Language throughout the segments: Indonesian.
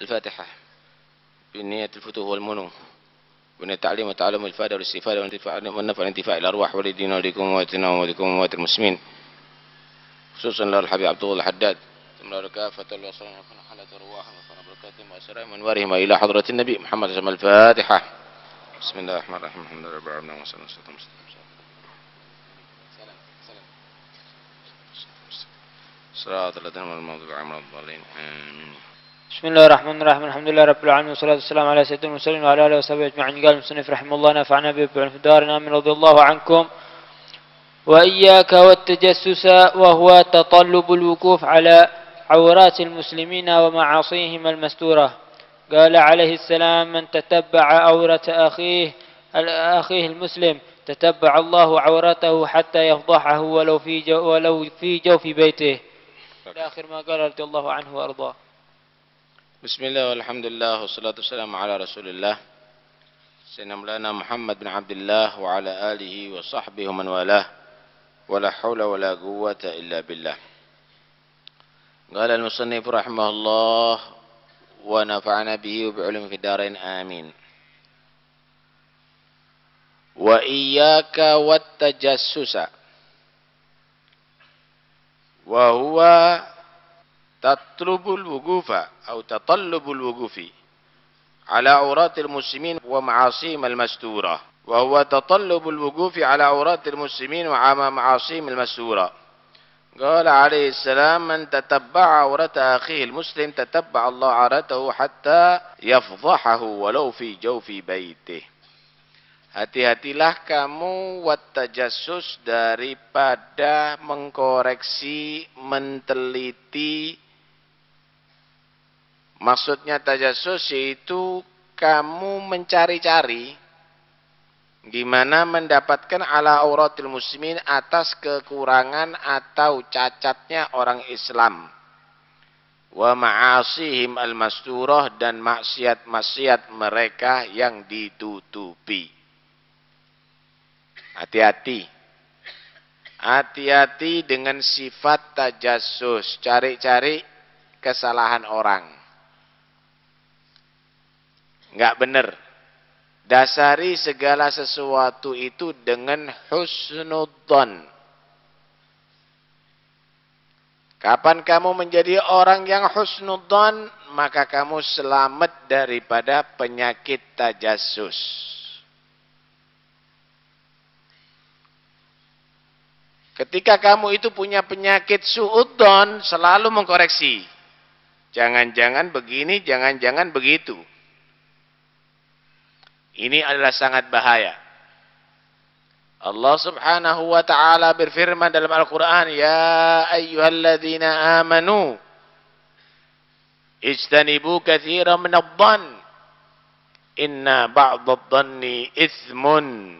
الفاتحة بنية الفتوح والمنو بنية التعليم والتعلم والإفادة والاستفادة والنفع والانتفاع الأرواح ولدينا ولكم ومواتنا ومواتكم وموات المسلمين خصوصا له الحبيب عبد الله الحداد تملا كافة الوصلين حلة رواحهم وفنا بركاتهم وأسرائهم وأنوارهم إلى حضرة النبي محمد صلى الله عليه وسلم. الفاتحة. بسم الله الرحمن الرحيم الحمد لله رب العالمين وصلى الله عليه وسلم. صراط الذين أنعمت المغضوب عليهم ولا الضالين آمين. بسم الله الرحمن الرحيم الحمد لله رب العالمين والصلاة والسلام على سيدنا المرسلين وعلى آله وصحبه أجمعين. قال المصنف رحمه الله نفعنا به في دارنا آمين رضي الله عنكم. وإياك والتجسس وهو تطلب الوقوف على عورات المسلمين ومعاصيهم المستورة. قال عليه السلام من تتبع عورة أخيه المسلم تتبع الله عورته حتى يفضحه ولو في جوف بيته. آخر ما قال رضي الله عنه وأرضاه. بسم الله والحمد لله والصلاة والسلام على رسول الله سيدنا مولانا محمد بن عبد الله وعلى آله وصحبه ومن والاه ولا حول ولا قوة إلا بالله. قال المصنف رحمه الله ونفعنا به وبعلم في الدارين آمين. وإياك والتجسس وهو تطلب الوقوف أو تطلب الوقوف على عورات المسلمين ومعاصيهم المستورة. وهو تطلب الوقوف على عورات المسلمين ومعاصيهم المستورة. قال عليه السلام من تتبع عورة أخيه المسلم تتبع الله عورته حتى يفضحه ولو في جوف بيته. Hati-hatilah kamu wattajassus daripada mengkoreksi, menteliti. Maksudnya tajassus yaitu kamu mencari-cari gimana mendapatkan ala auratil muslimin atas kekurangan atau cacatnya orang Islam. Wa ma'asihim al-masturah dan maksiat-maksiat mereka yang ditutupi. Hati-hati. Hati-hati dengan sifat tajassus, cari-cari kesalahan orang. Enggak benar. Dasari segala sesuatu itu dengan husnudzon. Kapan kamu menjadi orang yang husnudzon, maka kamu selamat daripada penyakit tajassus. Ketika kamu itu punya penyakit suudzon, selalu mengkoreksi. Jangan-jangan begini, jangan-jangan begitu. Ini adalah sangat bahaya. Allah subhanahu wa ta'ala berfirman dalam Al-Quran, Ya ayyuhalladzina amanu, ijtanibu kathiran minadh-dhann, inna ba'dadh-dhanni ithmun,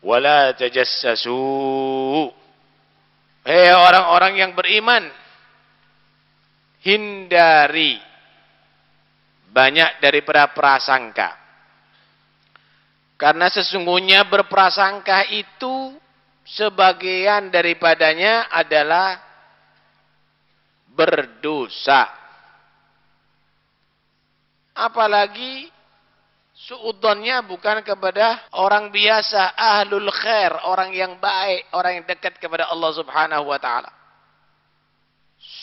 wa la tajassasu. Hei orang-orang yang beriman, hindari banyak daripada prasangka. Karena sesungguhnya berprasangka itu sebagian daripadanya adalah berdosa. Apalagi suudzonnya bukan kepada orang biasa, ahlul khair, orang yang baik, orang yang dekat kepada Allah subhanahu wa ta'ala.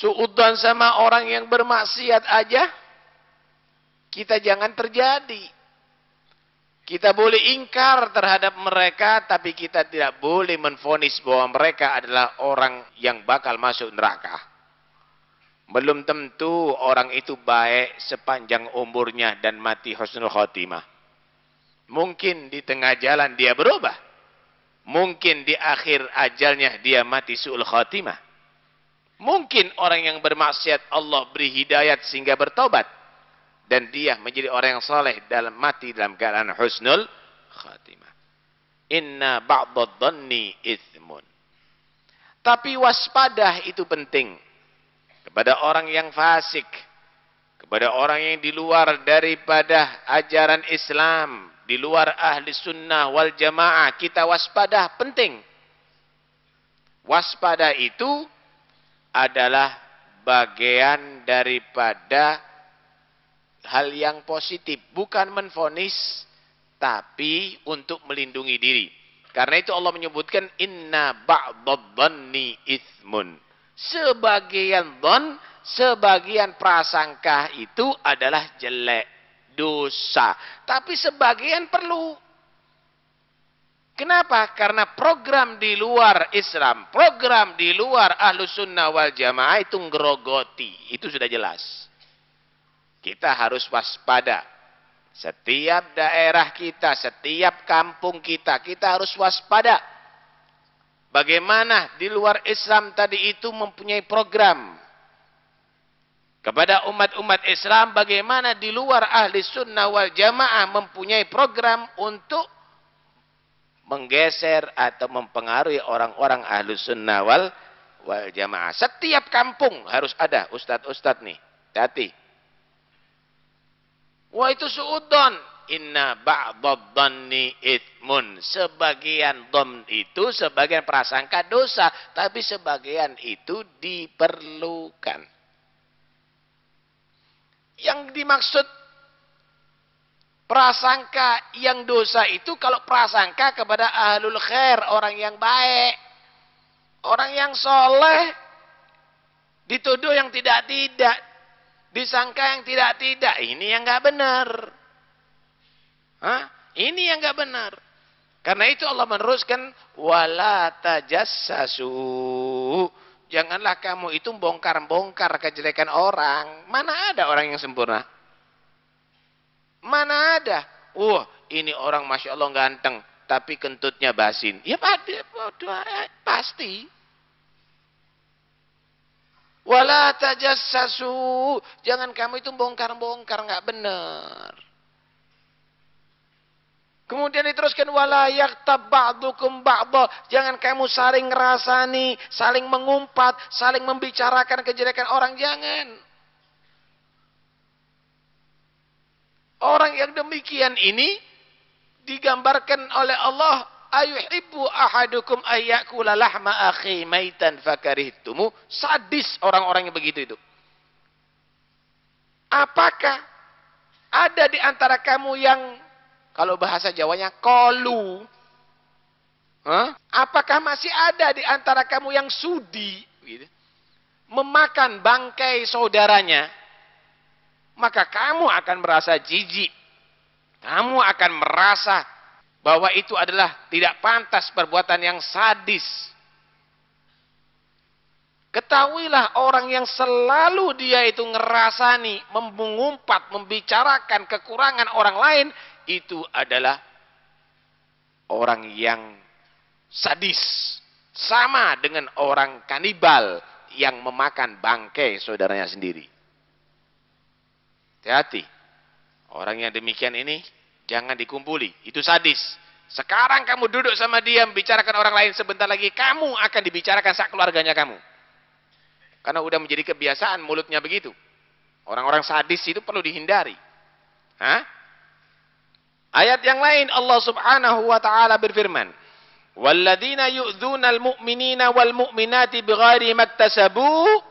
Suudzon sama orang yang bermaksiat aja, kita jangan terjadi. Kita boleh ingkar terhadap mereka, tapi kita tidak boleh menvonis bahwa mereka adalah orang yang bakal masuk neraka. Belum tentu orang itu baik sepanjang umurnya dan mati husnul khotimah. Mungkin di tengah jalan dia berubah. Mungkin di akhir ajalnya dia mati su'ul khotimah. Mungkin orang yang bermaksiat Allah beri hidayat sehingga bertobat. Dan dia menjadi orang yang saleh dalam mati dalam keadaan husnul khatimah. Inna ba'dadh-dhanni ithmun. Tapi waspada itu penting. Kepada orang yang fasik. Kepada orang yang di luar daripada ajaran Islam. Di luar ahli sunnah wal jamaah. Kita waspada penting. Waspada itu adalah bagian daripada hal yang positif, bukan menvonis, tapi untuk melindungi diri. Karena itu Allah menyebutkan inna ba'dadh-dhanni itsmun. Sebagian dhon, sebagian prasangka itu adalah jelek, dosa. Tapi sebagian perlu. Kenapa? Karena program di luar Islam, program di luar Ahlus Sunnah wal Jamaah itu ngerogoti. Itu sudah jelas. Kita harus waspada. Setiap daerah kita, setiap kampung kita, kita harus waspada. Bagaimana di luar Islam tadi itu mempunyai program. Kepada umat-umat Islam, bagaimana di luar Ahli Sunnah wal Jamaah mempunyai program untuk menggeser atau mempengaruhi orang-orang Ahli Sunnah wal Jamaah. Setiap kampung harus ada ustadz-ustadz nih. Hati. Wah itu suudon. Inna ba'dadh-dhanni itsmun. Sebagian dhon itu, sebagian prasangka dosa. Tapi sebagian itu diperlukan. Yang dimaksud prasangka yang dosa itu kalau prasangka kepada ahlul khair, orang yang baik. Orang yang soleh. Dituduh yang tidak-tidak. Disangka yang tidak-tidak. Ini yang nggak benar. Hah? Ini yang nggak benar. Karena itu Allah meneruskan wala tajassasu. Janganlah kamu itu bongkar-bongkar kejelekan orang. Mana ada orang yang sempurna? Mana ada? Wah, ini orang Masya Allah ganteng. Tapi kentutnya basin. Ya pasti. Wala tajassasu. Jangan kamu itu bongkar-bongkar. Nggak benar. Kemudian diteruskan wala yaghtab ba'dukum ba'dha. Jangan kamu saling ngerasani, saling mengumpat, saling membicarakan kejelekan orang, jangan. Orang yang demikian ini digambarkan oleh Allah, ayuhibbu ahadukum ayyakula lahma akhi maitan fakarihtumu. Sadis orang-orang yang begitu itu. Apakah ada di antara kamu yang kalau bahasa Jawanya kolu. Apakah masih ada di antara kamu yang sudi gitu, memakan bangkai saudaranya? Maka kamu akan merasa jijik. Kamu akan merasa bahwa itu adalah tidak pantas, perbuatan yang sadis. Ketahuilah orang yang selalu dia itu ngerasani, mengumpat, membicarakan kekurangan orang lain, itu adalah orang yang sadis. Sama dengan orang kanibal yang memakan bangkai saudaranya sendiri. Hati-hati. Orang yang demikian ini jangan dikumpuli. Itu sadis. Sekarang kamu duduk sama dia membicarakan orang lain, sebentar lagi kamu akan dibicarakan sak keluarganya kamu. Karena udah menjadi kebiasaan mulutnya begitu. Orang-orang sadis itu perlu dihindari. Ayat yang lain Allah Subhanahu wa taala berfirman, "Walladzina yu'dzunal mu'minina wal mu'minati bighairi maktasabu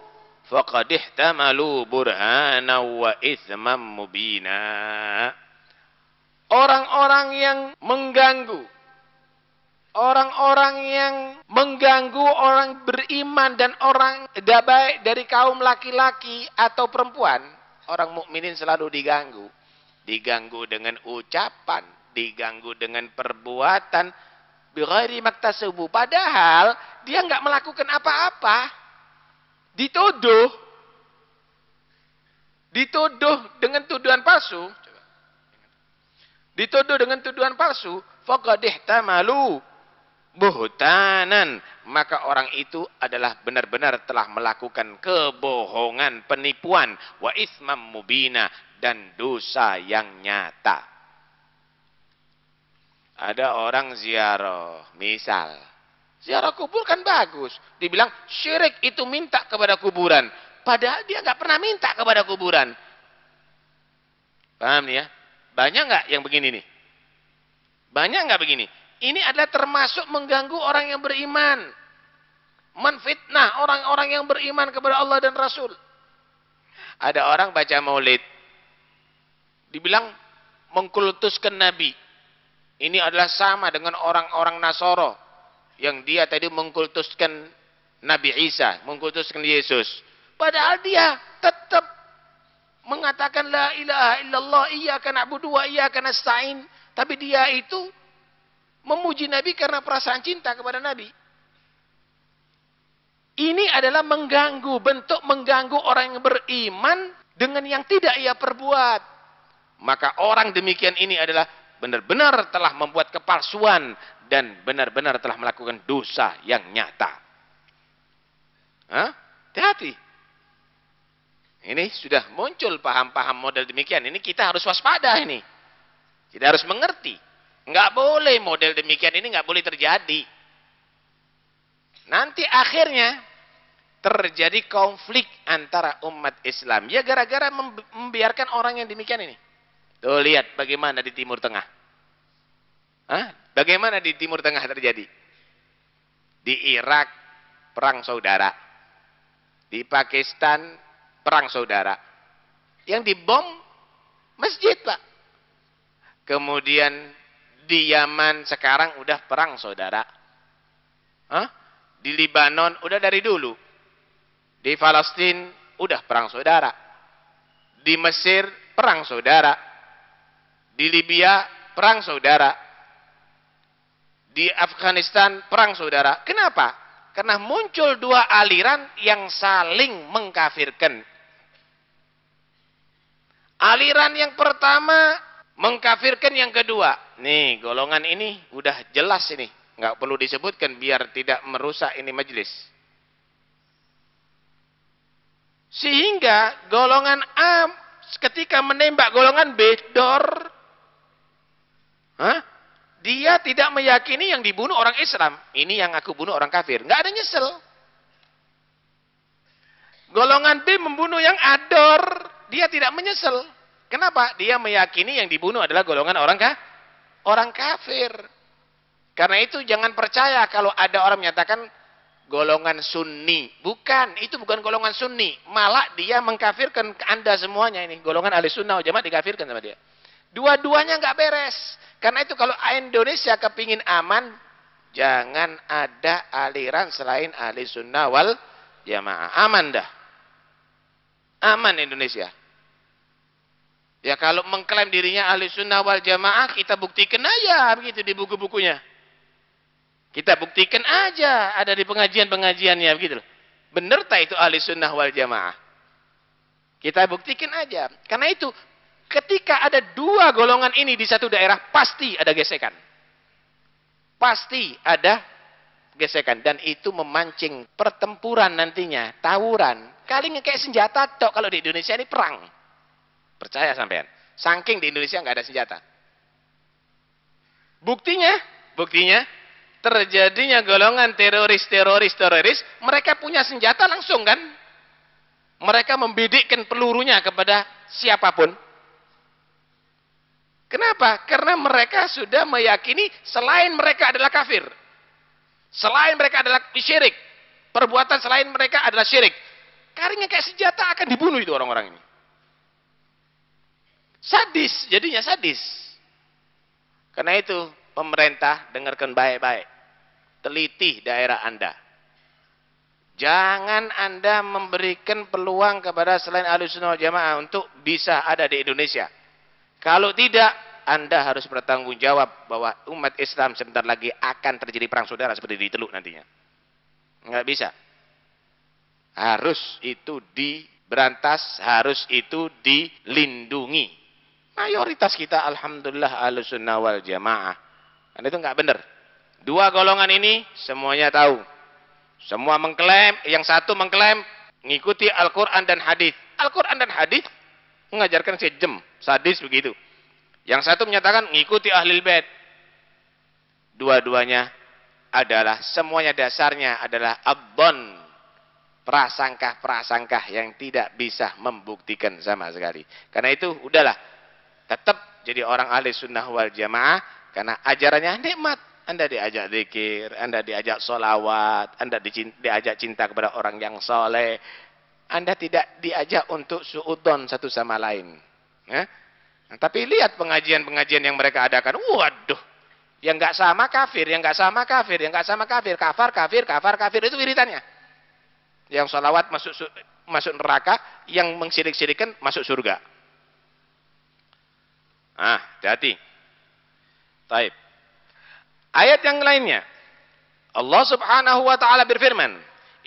faqad ihtamalu burhanan wa itsman mubina." Orang-orang yang mengganggu, orang-orang yang mengganggu orang beriman dan orang baik dari kaum laki-laki atau perempuan, orang mukminin selalu diganggu. Diganggu dengan ucapan, diganggu dengan perbuatan, bighairi maktasabu. Padahal dia nggak melakukan apa-apa. Dituduh dengan tuduhan palsu. Dituduh dengan tuduhan palsu, faqad ihtamalu buhtanan. Maka orang itu adalah benar-benar telah melakukan kebohongan, penipuan, wa itsman mubina, dan dosa yang nyata. Ada orang ziarah, misal ziarah kubur kan bagus, dibilang syirik itu minta kepada kuburan, padahal dia nggak pernah minta kepada kuburan. Paham nih ya? Banyak nggak yang begini nih? Banyak nggak begini? Ini adalah termasuk mengganggu orang yang beriman, menfitnah orang-orang yang beriman kepada Allah dan Rasul. Ada orang baca maulid, dibilang mengkultuskan Nabi. Ini adalah sama dengan orang-orang Nasoro yang dia tadi mengkultuskan Nabi Isa, mengkultuskan Yesus. Padahal dia tetap mengatakan la ilaha illallah, iyyaka na'budu wa iyyaka nasta'in. Tapi dia itu memuji Nabi karena perasaan cinta kepada Nabi. Ini adalah bentuk mengganggu orang yang beriman dengan yang tidak ia perbuat. Maka orang demikian ini adalah benar-benar telah membuat kepalsuan dan benar-benar telah melakukan dosa yang nyata. Hati-hati. Ini sudah muncul paham-paham model demikian. Ini kita harus waspada ini. Kita harus mengerti. Enggak boleh model demikian ini enggak boleh terjadi. Nanti akhirnya terjadi konflik antara umat Islam. Ya gara-gara membiarkan orang yang demikian ini. Tuh lihat bagaimana di Timur Tengah. Bagaimana di Timur Tengah terjadi? Di Irak perang saudara. Di Pakistan perang saudara. Yang dibom masjid, Pak. Kemudian di Yaman sekarang udah perang saudara. Di Libanon udah dari dulu. Di Palestina udah perang saudara. Di Mesir perang saudara. Di Libya perang saudara. Di Afghanistan perang saudara. Kenapa? Karena muncul dua aliran yang saling mengkafirkan. Aliran yang pertama mengkafirkan yang kedua. Nih, golongan ini udah jelas ini. Nggak perlu disebutkan biar tidak merusak ini majelis. Sehingga golongan A ketika menembak golongan B, dia tidak meyakini yang dibunuh orang Islam. Ini yang aku bunuh orang kafir. Nggak ada nyesel. Golongan B membunuh yang ador. Dia tidak menyesal. Kenapa? Dia meyakini yang dibunuh adalah golongan orang kafir. Karena itu jangan percaya kalau ada orang menyatakan golongan Sunni. Bukan, itu bukan golongan Sunni. Malah dia mengkafirkan Anda semuanya ini. Golongan Ahli Sunnah wal Jamaah dikafirkan sama dia. Dua-duanya nggak beres. Karena itu kalau Indonesia kepingin aman, jangan ada aliran selain Ahli Sunnah wal Jamaah. Aman dah. Aman Indonesia. Ya kalau mengklaim dirinya Ahli Sunnah wal Jamaah, kita buktikan aja begitu di buku-bukunya. Kita buktikan aja ada di pengajian-pengajiannya begitu. Benar tak itu Ahli Sunnah wal Jamaah? Kita buktikan aja. Karena itu ketika ada dua golongan ini di satu daerah, pasti ada gesekan. Pasti ada gesekan. Dan itu memancing pertempuran nantinya, tawuran. Kali kayak senjata tok kalau di Indonesia ini perang. Percaya sampean. Saking di Indonesia nggak ada senjata. Buktinya terjadinya golongan teroris, mereka punya senjata langsung kan? Mereka membidikkan pelurunya kepada siapapun. Kenapa? Karena mereka sudah meyakini selain mereka adalah kafir. Selain mereka adalah syirik. Perbuatan selain mereka adalah syirik. Karena kayak senjata akan dibunuh itu orang-orang ini. Sadis, jadinya sadis. Karena itu pemerintah dengarkan baik-baik. Teliti daerah Anda. Jangan Anda memberikan peluang kepada selain Ahlussunnah wal Jamaah untuk bisa ada di Indonesia. Kalau tidak, Anda harus bertanggung jawab bahwa umat Islam sebentar lagi akan terjadi perang saudara seperti di Teluk nantinya. Enggak bisa. Harus itu diberantas, harus itu dilindungi. Mayoritas kita alhamdulillah Ahlussunnah wal Jamaah. Dan itu enggak benar. Dua golongan ini semuanya tahu. Semua mengklaim, yang satu mengklaim mengikuti Al-Qur'an dan hadis. Al-Qur'an dan hadis mengajarkan sejem, sadis begitu. Yang satu menyatakan mengikuti Ahlul Bait. Dua-duanya adalah semuanya dasarnya adalah abdon, prasangka yang tidak bisa membuktikan sama sekali. Karena itu udahlah, tetap jadi orang ahli sunnah wal jamaah karena ajarannya nikmat. Anda diajak zikir, Anda diajak sholawat, Anda diajak cinta kepada orang yang soleh. Anda tidak diajak untuk suudon satu sama lain. Ya? Nah, tapi lihat pengajian-pengajian yang mereka adakan. Waduh. Yang nggak sama kafir, yang nggak sama kafir, yang nggak sama kafir. Kafar, kafir, kafar, kafir. Itu wiridannya. Yang salawat masuk neraka, yang mengsirik-sirikan masuk surga. Hati-hati. Taib. Ayat yang lainnya. Allah Subhanahu wa taala berfirman,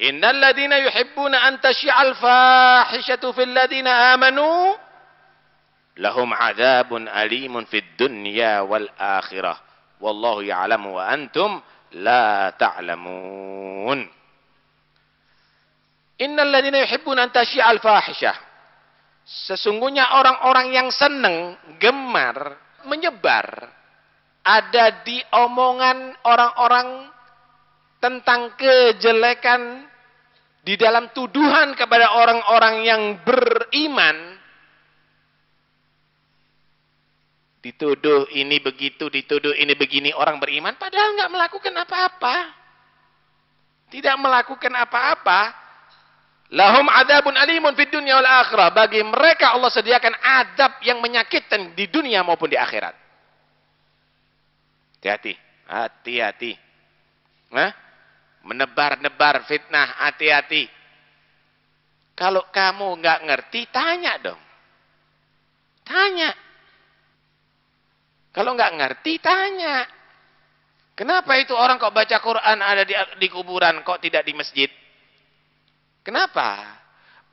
"Innal ladzina yuhibbuna an tashi'al fahishatu fil ladzina amanu lahum 'adzabun alimun fid dunya wal akhirah. Wallahu ya'lamu wa antum la ta'lamun." Innal ladzina yuhibbuna an tashi'al fahishah. Sesungguhnya orang-orang yang senang, gemar, menyebar, ada di omongan orang-orang tentang kejelekan, di dalam tuduhan kepada orang-orang yang beriman. Dituduh ini begitu, dituduh ini begini orang beriman, padahal nggak melakukan apa-apa. Tidak melakukan apa-apa. Lahum adzabun alimun fid dunya wal akhirah. Bagi mereka Allah sediakan adab yang menyakitkan di dunia maupun di akhirat. Hati-hati, hati-hati. Menebar-nebar fitnah, hati-hati. Kalau kamu nggak ngerti, tanya dong. Tanya. Kalau nggak ngerti, tanya. Kenapa itu orang kok baca Quran ada di kuburan, kok tidak di masjid? Kenapa?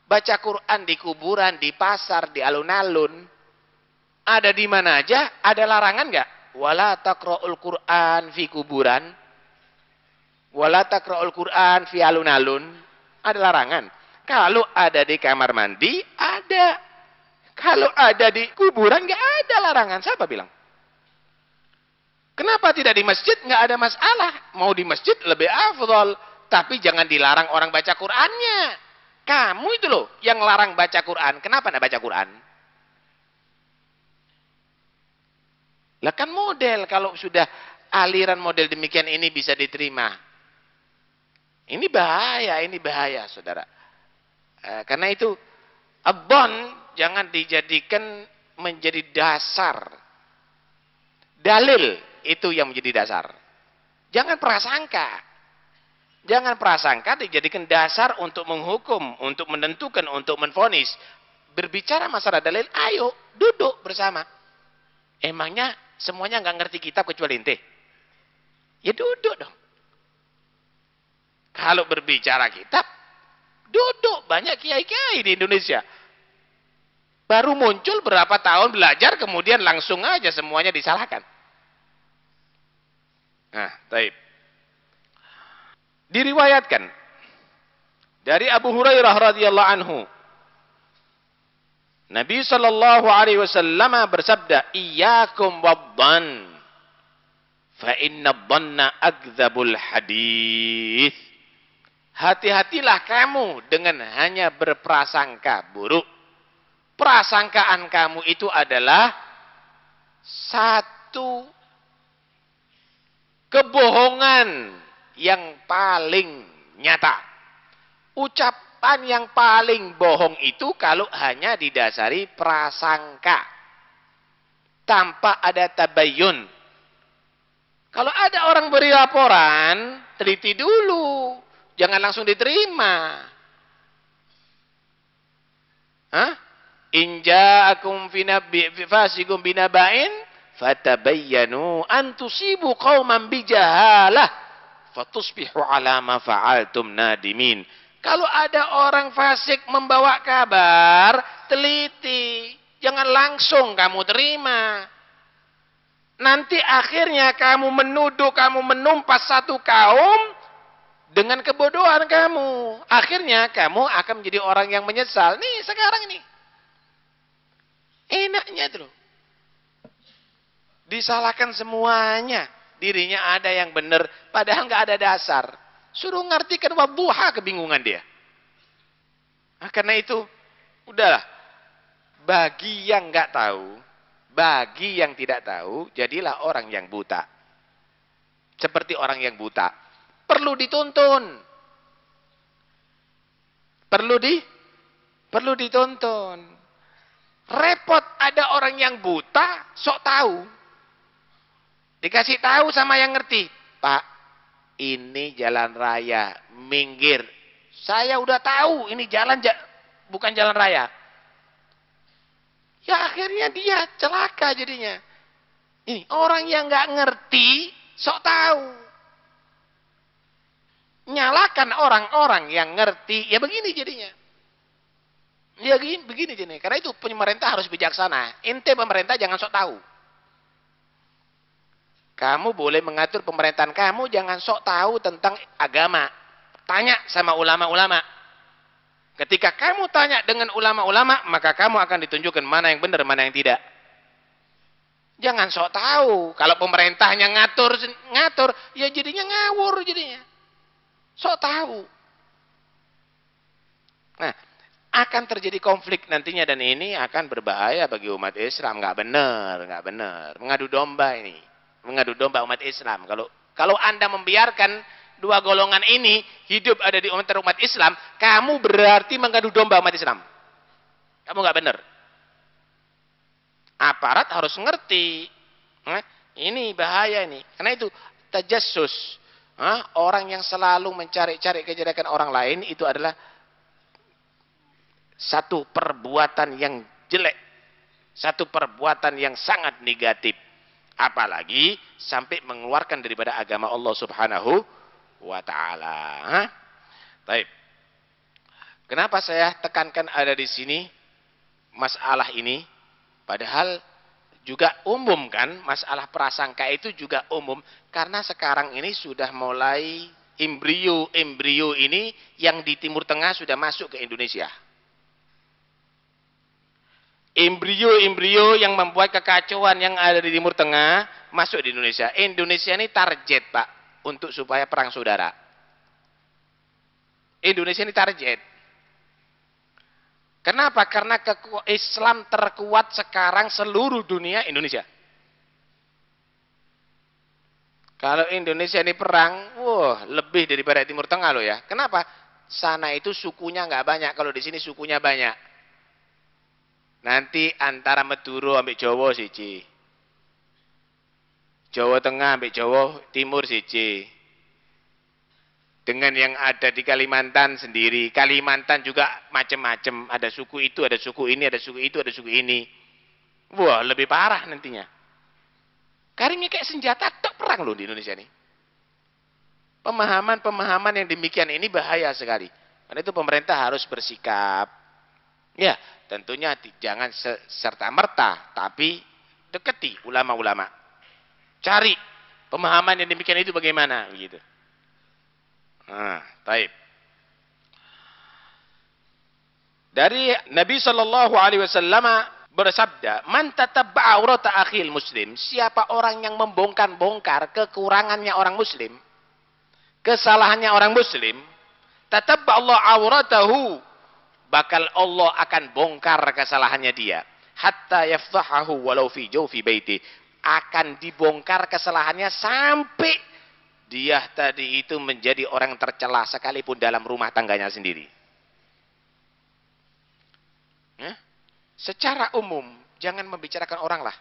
Baca Quran di kuburan, di pasar, di alun-alun. Ada di mana aja? Ada larangan nggak? Wala taqra'ul Quran fi kuburan. Wala taqra'ul Quran fi alun-alun. Ada larangan. Kalau ada di kamar mandi, ada. Kalau ada di kuburan, nggak ada larangan. Siapa bilang? Kenapa tidak di masjid? Nggak ada masalah. Mau di masjid lebih afdal. Tapi jangan dilarang orang baca Qur'annya. Kamu itu loh yang larang baca Qur'an. Kenapa nggak baca Qur'an? Lah kan model, kalau sudah aliran model demikian ini bisa diterima. Ini bahaya saudara. Karena itu, abon jangan dijadikan menjadi dasar. Dalil itu yang menjadi dasar. Jangan prasangka. Jangan prasangka dijadikan dasar untuk menghukum, untuk menentukan, untuk menvonis. Berbicara masalah dalil, ayo duduk bersama. Emangnya semuanya nggak ngerti kitab kecuali ente? Ya duduk dong. Kalau berbicara kitab, duduk. Banyak kiai-kiai di Indonesia. Baru muncul berapa tahun belajar, kemudian langsung aja semuanya disalahkan. Nah, taib. Diriwayatkan dari Abu Hurairah radhiyallahu anhu, Nabi sallallahu alaihi wasallam bersabda, "Iyyakum wadh-dhann, fa inna adh-dhanna akdzabul hadits." Hati-hatilah kamu dengan hanya berprasangka buruk. Prasangkaan kamu itu adalah satu kebohongan yang paling nyata. Ucapan yang paling bohong itu kalau hanya didasari prasangka. Tanpa ada tabayyun. Kalau ada orang beri laporan, teliti dulu. Jangan langsung diterima. In ja'akum fasiqun binaba'in fatabayyanu an tusibu qauman bijahalah fatusbihu ala ma fa'altum nadimin. Kalau ada orang fasik membawa kabar, teliti. Jangan langsung kamu terima. Nanti akhirnya kamu menuduh, kamu menumpas satu kaum dengan kebodohan kamu. Akhirnya kamu akan menjadi orang yang menyesal. Nih sekarang ini. Enaknya tuh. Disalahkan semuanya. Dirinya ada yang benar, padahal nggak ada dasar. Suruh ngartikan wadduha, kebingungan dia. Karena itu, udahlah. Bagi yang nggak tahu, bagi yang tidak tahu, jadilah orang yang buta. Seperti orang yang buta. Perlu dituntun. Perlu dituntun. Repot ada orang yang yang buta sok tahu. Dikasih tahu sama yang ngerti. Pak, ini jalan raya, minggir. Saya udah tahu ini jalan bukan jalan raya. Ya akhirnya dia celaka jadinya. Ini orang yang nggak ngerti sok tahu. Nyalakan orang-orang yang ngerti, ya begini jadinya. Ya begini jadinya. Karena itu pemerintah harus bijaksana. Ente pemerintah jangan sok tahu. Kamu boleh mengatur pemerintahan kamu, jangan sok tahu tentang agama. Tanya sama ulama-ulama. Ketika kamu tanya dengan ulama-ulama, maka kamu akan ditunjukkan mana yang benar, mana yang tidak. Jangan sok tahu. Kalau pemerintahnya ngatur, ya jadinya ngawur jadinya. Sok tahu. Nah, akan terjadi konflik nantinya dan ini akan berbahaya bagi umat Islam. Nggak benar. Mengadu domba ini. Mengadu domba umat Islam. Kalau Anda membiarkan dua golongan ini hidup ada di umat Islam, kamu berarti mengadu domba umat Islam. Kamu nggak benar. Aparat harus ngerti. Ini bahaya ini. Karena itu tajassus. Orang yang selalu mencari-cari kejelekan orang lain itu adalah satu perbuatan yang jelek. Satu perbuatan yang sangat negatif. Apalagi sampai mengeluarkan daripada agama Allah Subhanahu wa ta'ala. Baik. Kenapa saya tekankan ada di sini masalah ini? Padahal juga umum kan, masalah prasangka itu juga umum. Karena sekarang ini sudah mulai embrio ini yang di Timur Tengah sudah masuk ke Indonesia. Embrio yang membuat kekacauan yang ada di Timur Tengah masuk di Indonesia. Indonesia ini target, Pak, untuk supaya perang saudara. Indonesia ini target. Kenapa? Karena Islam terkuat sekarang seluruh dunia Indonesia. Kalau Indonesia ini perang, lebih daripada Timur Tengah loh ya. Kenapa? Sana itu sukunya nggak banyak, kalau di sini sukunya banyak. Nanti antara Madura ambil Jawa siji. Jawa Tengah ambil Jawa Timur siji. Dengan yang ada di Kalimantan sendiri. Kalimantan juga macam-macam. Ada suku itu, ada suku ini, ada suku itu, ada suku ini. Wah, lebih parah nantinya. Karena kayak senjata tok perang loh di Indonesia ini. Pemahaman-pemahaman yang demikian ini bahaya sekali. Karena itu pemerintah harus bersikap. Ya, tentunya jangan serta-merta, tapi deketi ulama-ulama. Cari pemahaman yang demikian itu bagaimana, begitu. Taib. Dari Nabi Shallallahu Alaihi Wasallam bersabda, "Man tatabba'a aurata akhil muslim." Siapa orang yang membongkar-bongkar kekurangannya orang muslim, kesalahannya orang muslim, tatabba Allah auratahu, bakal Allah akan bongkar kesalahannya dia. Hatta yafdahahu walau fi jawfi baiti. Akan dibongkar kesalahannya sampai dia tadi itu menjadi orang tercela sekalipun dalam rumah tangganya sendiri. Secara umum, jangan membicarakan orang lah.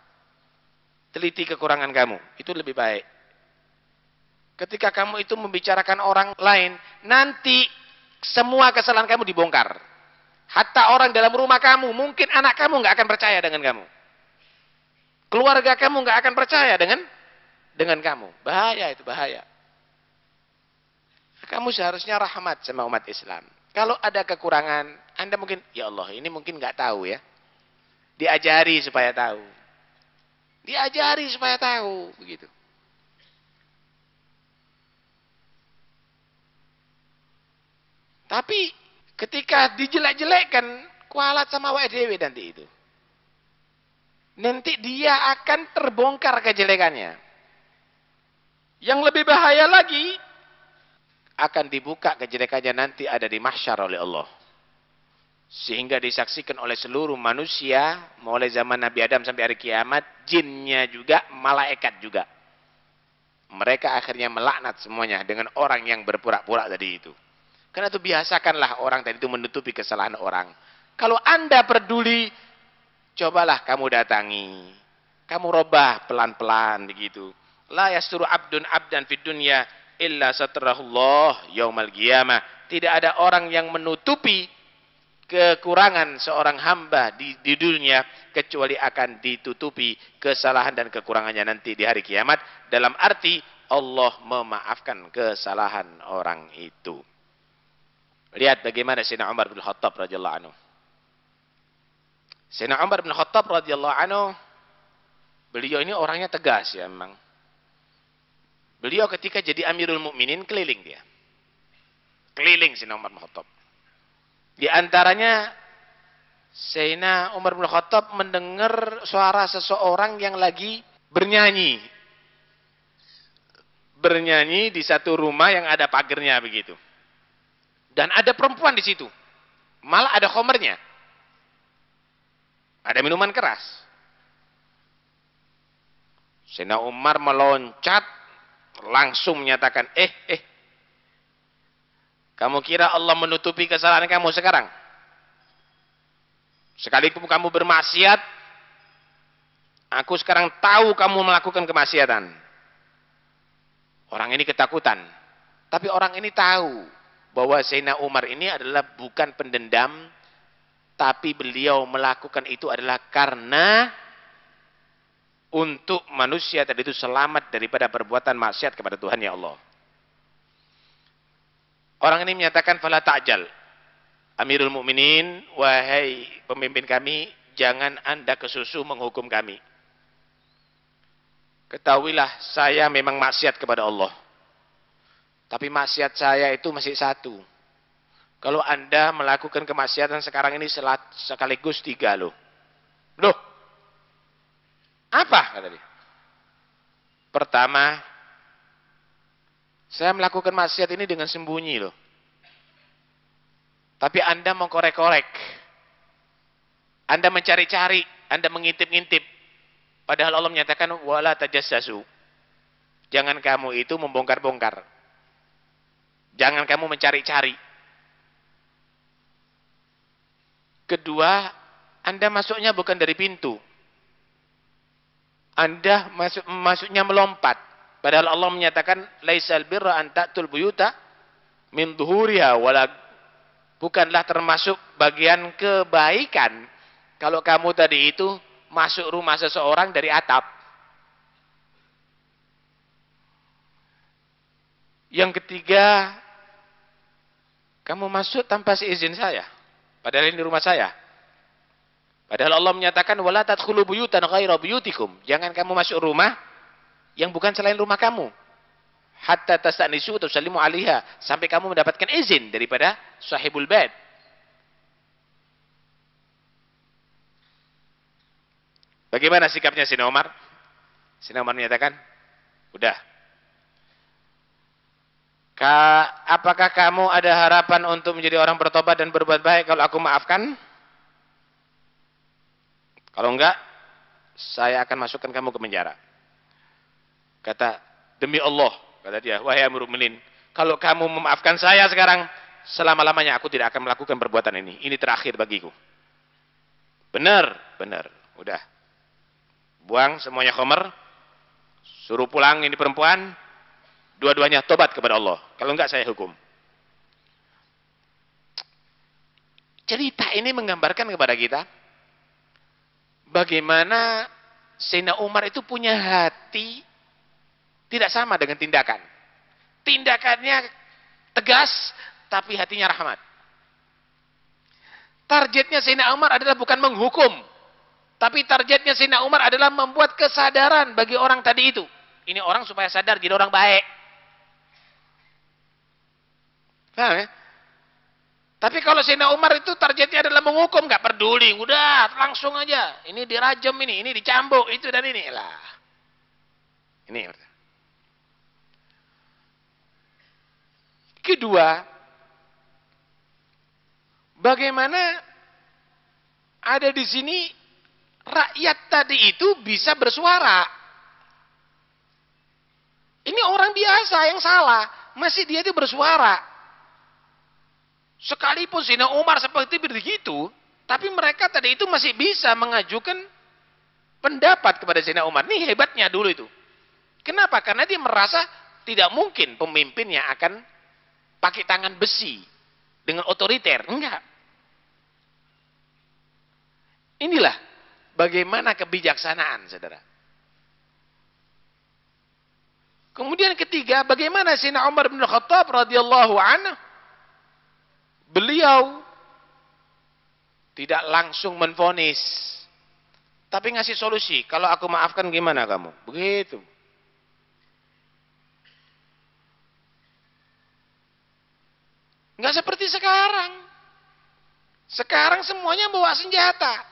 Teliti kekurangan kamu, itu lebih baik. Ketika kamu itu membicarakan orang lain, nanti semua kesalahan kamu dibongkar. Hatta orang dalam rumah kamu, mungkin anak kamu nggak akan percaya dengan kamu. Keluarga kamu nggak akan percaya dengan kamu. Bahaya itu, bahaya. Kamu seharusnya rahmat sama umat Islam. Kalau ada kekurangan, Anda mungkin, ya Allah, ini mungkin nggak tahu ya. Diajari supaya tahu. Diajari supaya tahu, begitu. Tapi ketika dijelek-jelekkan, kualat sama awake dhewe nanti itu. Nanti dia akan terbongkar kejelekannya. Yang lebih bahaya lagi, akan dibuka kejelekannya nanti ada di mahsyar oleh Allah. Sehingga disaksikan oleh seluruh manusia, mulai zaman Nabi Adam sampai hari kiamat, jinnya juga, malaikat juga. Mereka akhirnya melaknat semuanya dengan orang yang berpura-pura tadi itu. Karena itu biasakanlah orang tadi itu menutupi kesalahan orang. Kalau Anda peduli Cobalah kamu datangi. Kamu robah pelan-pelan begitu. La yasturu abdun abdan fid dunya illa satrahullah yaumal qiyamah. Tidak ada orang yang menutupi kekurangan seorang hamba di dunia kecuali akan ditutupi kesalahan dan kekurangannya nanti di hari kiamat, dalam arti Allah memaafkan kesalahan orang itu. Lihat bagaimana Sayyidina Umar bin Khattab radhiyallahu anhu. Sayyidina Umar bin Khattab radhiyallahu anhu, beliau ini orangnya tegas ya memang. Beliau ketika jadi Amirul Mukminin keliling dia. Keliling Sayyidina Umar bin Khattab. Di antaranya Sayyidina Umar bin Khattab mendengar suara seseorang yang lagi bernyanyi. Bernyanyi di satu rumah yang ada pagernya begitu. Dan ada perempuan di situ. Malah ada khomernya. Ada minuman keras. Sayyidina Umar meloncat langsung menyatakan, kamu kira Allah menutupi kesalahan kamu sekarang? Sekalipun kamu bermaksiat, aku sekarang tahu kamu melakukan kemaksiatan. Orang ini ketakutan. Tapi orang ini tahu bahwa Sayyidina Umar ini adalah bukan pendendam, tapi beliau melakukan itu adalah karena untuk manusia tadi itu selamat daripada perbuatan maksiat kepada Tuhan ya Allah. Orang ini menyatakan fala ta'jal. Amirul Mukminin, wahai pemimpin kami, jangan Anda kesusu menghukum kami. Ketahuilah saya memang maksiat kepada Allah. Tapi maksiat saya itu masih satu. Kalau Anda melakukan kemaksiatan sekarang ini sekaligus 3 loh. Loh. Apa kata dia? Pertama, saya melakukan maksiat ini dengan sembunyi loh. Tapi Anda mengkorek-korek. Anda mencari-cari, Anda mengintip-ngintip. Padahal Allah menyatakan wala tajassasu. Jangan kamu itu membongkar-bongkar. Jangan kamu mencari-cari. Kedua, Anda masuknya bukan dari pintu. Anda masuknya melompat. Padahal Allah menyatakan laisal birra an ta'tul buyuta min dhuhuriha wala, bukanlah termasuk bagian kebaikan kalau kamu tadi itu masuk rumah seseorang dari atap. Yang ketiga, kamu masuk tanpa seizin saya. Padahal ini rumah saya. Padahal Allah menyatakan wala tadkhulu buyutan ghaira buyutikum. Jangan kamu masuk rumah yang bukan selain rumah kamu. Hatta tastanisu atau tusallimu 'alaiha, sampai kamu mendapatkan izin daripada sahibul bait. Bagaimana sikapnya Sayyidina Umar? Sayyidina Umar menyatakan, udah. Apakah kamu ada harapan untuk menjadi orang bertobat dan berbuat baik kalau aku maafkan? Kalau enggak, saya akan masukkan kamu ke penjara. Kata, demi Allah, kata dia, wahai Amirul Mukminin, kalau kamu memaafkan saya sekarang, selama-lamanya aku tidak akan melakukan perbuatan ini. Ini terakhir bagiku. Benar, benar. Udah. Buang semuanya khomer, suruh pulang ini perempuan, dua-duanya tobat kepada Allah. Kalau enggak saya hukum. Cerita ini menggambarkan kepada kita bagaimana Sayyidina Umar itu punya hati tidak sama dengan tindakan. Tindakannya tegas, tapi hatinya rahmat. Targetnya Sayyidina Umar adalah bukan menghukum, tapi targetnya Sayyidina Umar adalah membuat kesadaran bagi orang tadi itu. Ini orang supaya sadar jadi orang baik. Paham ya? Tapi kalau Sayyidina Umar itu targetnya adalah menghukum, nggak peduli, udah langsung aja. Ini dirajam ini dicambuk, itu dan ini lah. Ini. Kedua, bagaimana ada di sini rakyat tadi itu bisa bersuara. Ini orang biasa yang salah, masih dia itu bersuara. Sekalipun Sayyidina Umar seperti begitu, Tapi mereka tadi itu masih bisa mengajukan pendapat kepada Sayyidina Umar. Ini hebatnya dulu itu. Kenapa? Karena dia merasa tidak mungkin pemimpinnya akan pakai tangan besi dengan otoriter. Enggak. Inilah bagaimana kebijaksanaan, saudara. Kemudian ketiga, bagaimana Sayyidina Umar bin Khattab radhiyallahu anhu, beliau tidak langsung menvonis, tapi ngasih solusi. Kalau aku maafkan gimana kamu? Begitu. Nggak seperti sekarang. Sekarang semuanya bawa senjata.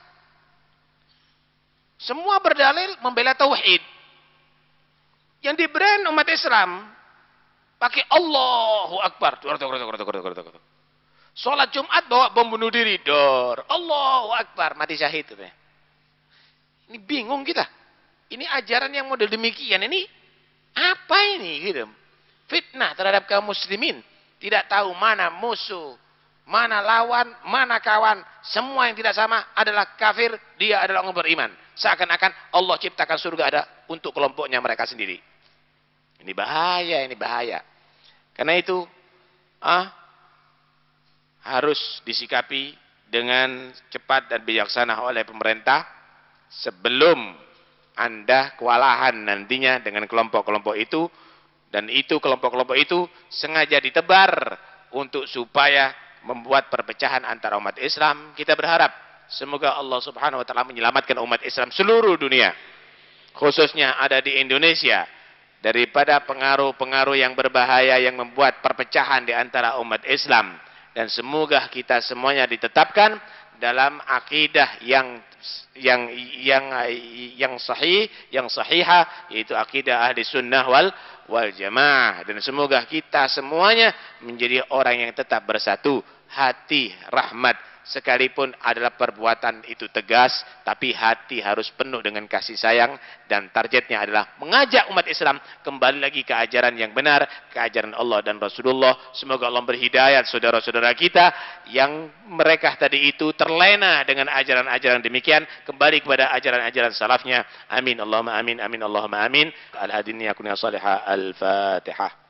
Semua berdalil membela tauhid. Yang di brand umat Islam pakai Allahu Akbar. Sholat Jumat bawa bom bunuh diri. Dor. Allahu Akbar. Mati syahid. Ini bingung kita. Ini ajaran yang model demikian. Ini apa ini? Gitu. Fitnah terhadap kaum muslimin. Tidak tahu mana musuh, mana lawan, mana kawan. Semua yang tidak sama adalah kafir. Dia adalah orang beriman. Seakan-akan Allah ciptakan surga ada untuk kelompoknya mereka sendiri. Ini bahaya, ini bahaya. Karena itu harus disikapi dengan cepat dan bijaksana oleh pemerintah sebelum Anda kewalahan nantinya dengan kelompok-kelompok itu. Dan itu kelompok-kelompok itu sengaja ditebar untuk supaya membuat perpecahan antara umat Islam. Kita berharap semoga Allah Subhanahu wa taala menyelamatkan umat Islam seluruh dunia. Khususnya ada di Indonesia daripada pengaruh-pengaruh yang berbahaya yang membuat perpecahan di antara umat Islam. Dan semoga kita semuanya ditetapkan dalam akidah yang sahih, yang sahihah, yaitu akidah ahli sunnah wal jamaah. Dan semoga kita semuanya menjadi orang yang tetap bersatu hati rahmat, sekalipun adalah perbuatan itu tegas, tapi hati harus penuh dengan kasih sayang, dan targetnya adalah mengajak umat Islam kembali lagi ke ajaran yang benar, ke ajaran Allah dan Rasulullah. Semoga Allah berhidayat saudara-saudara kita yang mereka tadi itu terlena dengan ajaran-ajaran demikian, kembali kepada ajaran-ajaran salafnya. Amin Allahumma amin, amin Allahumma amin. Al-hadini yakun ya salihah. Al-Fatihah.